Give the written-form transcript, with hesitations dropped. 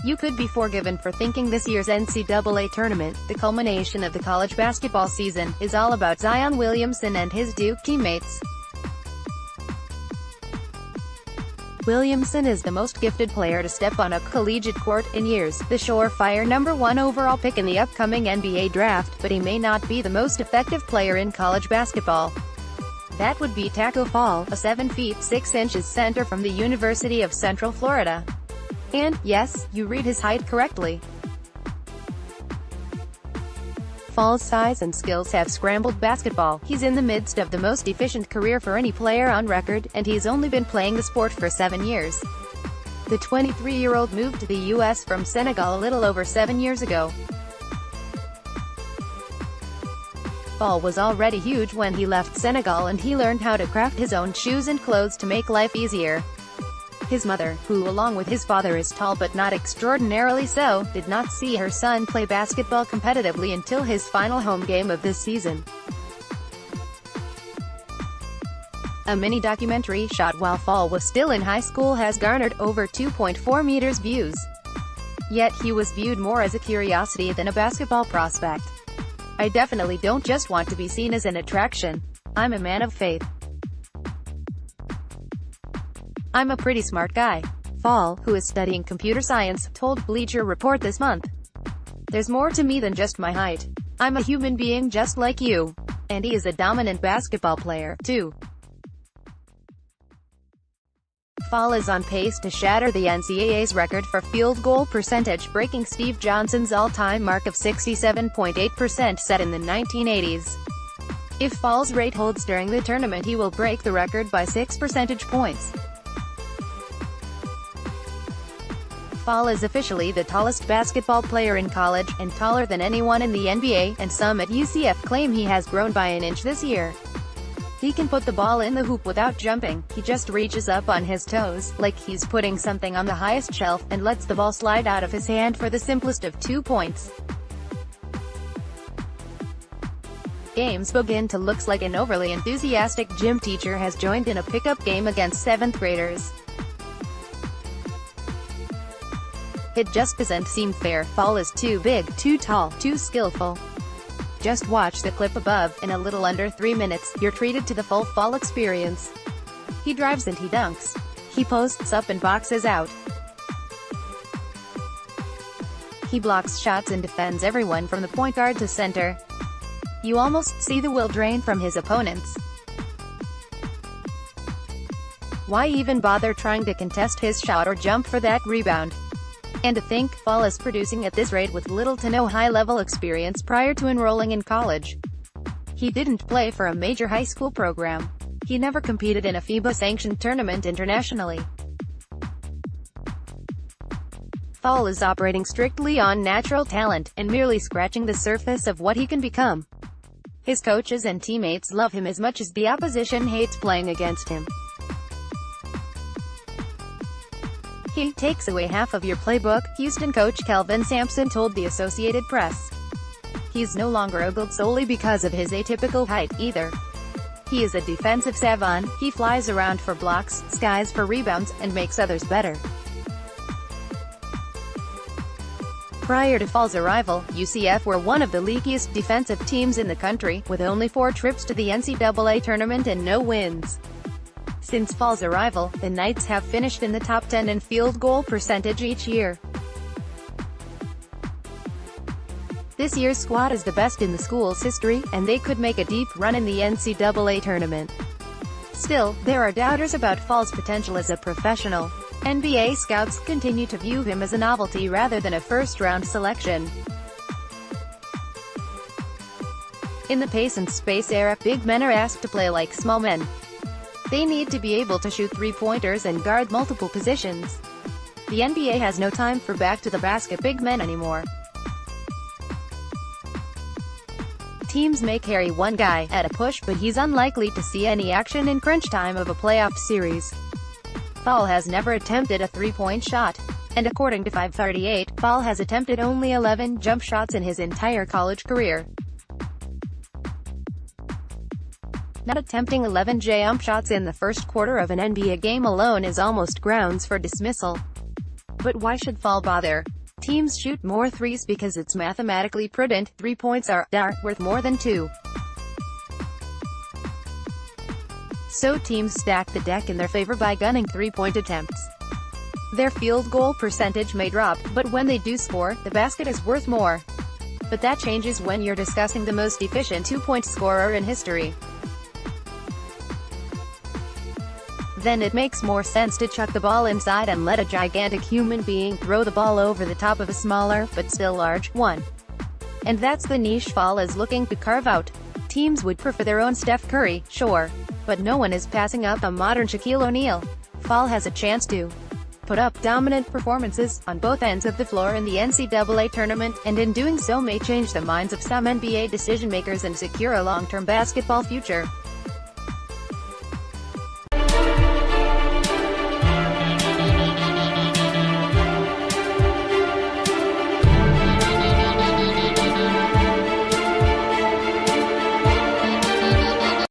You could be forgiven for thinking this year's NCAA Tournament, the culmination of the college basketball season, is all about Zion Williamson and his Duke teammates. Williamson is the most gifted player to step on a collegiate court in years, the surefire #1 overall pick in the upcoming NBA draft, but he may not be the most effective player in college basketball. That would be Tacko Fall, a 7 feet 6 inches center from the University of Central Florida. And, yes, you read his height correctly. Fall's size and skills have scrambled basketball. He's in the midst of the most efficient career for any player on record, and he's only been playing the sport for 7 years. The 23-year-old moved to the U.S. from Senegal a little over 7 years ago. Fall was already huge when he left Senegal, and he learned how to craft his own shoes and clothes to make life easier. His mother, who along with his father is tall but not extraordinarily so, did not see her son play basketball competitively until his final home game of this season. A mini-documentary shot while Fall was still in high school has garnered over 2.4 million views. Yet he was viewed more as a curiosity than a basketball prospect. I definitely don't just want to be seen as an attraction. I'm a man of faith. I'm a pretty smart guy. Fall, who is studying computer science, told Bleacher Report this month. There's more to me than just my height. I'm a human being just like you. And he is a dominant basketball player, too. Fall is on pace to shatter the NCAA's record for field goal percentage, breaking Steve Johnson's all-time mark of 67.8% set in the 1980s. If Fall's rate holds during the tournament, he will break the record by 6 percentage points. Fall is officially the tallest basketball player in college, and taller than anyone in the NBA, and some at UCF claim he has grown by an inch this year. He can put the ball in the hoop without jumping. He just reaches up on his toes, like he's putting something on the highest shelf, and lets the ball slide out of his hand for the simplest of 2 points. Games begin to look like an overly enthusiastic gym teacher has joined in a pickup game against 7th graders. It just doesn't seem fair. Fall is too big, too tall, too skillful. Just watch the clip above. In a little under 3 minutes, you're treated to the full Fall experience. He drives and he dunks. He posts up and boxes out. He blocks shots and defends everyone from the point guard to center. You almost see the will drain from his opponents. Why even bother trying to contest his shot or jump for that rebound? And to think, Fall is producing at this rate with little to no high-level experience prior to enrolling in college. He didn't play for a major high school program. He never competed in a FIBA-sanctioned tournament internationally. Fall is operating strictly on natural talent, and merely scratching the surface of what he can become. His coaches and teammates love him as much as the opposition hates playing against him. He takes away half of your playbook, Houston coach Kelvin Sampson told the Associated Press. He's no longer ogled solely because of his atypical height, either. He is a defensive savant. He flies around for blocks, skies for rebounds, and makes others better. Prior to Fall's arrival, UCF were one of the leakiest defensive teams in the country, with only 4 trips to the NCAA tournament and no wins. Since Fall's arrival, the Knights have finished in the top 10 in field goal percentage each year. This year's squad is the best in the school's history, and they could make a deep run in the NCAA tournament. Still, there are doubters about Fall's potential as a professional. NBA scouts continue to view him as a novelty rather than a first-round selection. In the pace and space era, big men are asked to play like small men. They need to be able to shoot three-pointers and guard multiple positions. The NBA has no time for back-to-the-basket big men anymore. Teams may carry one guy at a push, but he's unlikely to see any action in crunch time of a playoff series. Fall has never attempted a three-point shot. And according to 538, Fall has attempted only 11 jump shots in his entire college career. Not attempting 11 jump shots in the first quarter of an NBA game alone is almost grounds for dismissal. But why should Fall bother? Teams shoot more threes because it's mathematically prudent. 3 points are worth more than 2. So teams stack the deck in their favor by gunning 3-point attempts. Their field goal percentage may drop, but when they do score, the basket is worth more. But that changes when you're discussing the most efficient 2-point scorer in history. Then it makes more sense to chuck the ball inside and let a gigantic human being throw the ball over the top of a smaller, but still large, one. And that's the niche Fall is looking to carve out. Teams would prefer their own Steph Curry, sure. But no one is passing up a modern Shaquille O'Neal. Fall has a chance to put up dominant performances on both ends of the floor in the NCAA Tournament, and in doing so may change the minds of some NBA decision-makers and secure a long-term basketball future.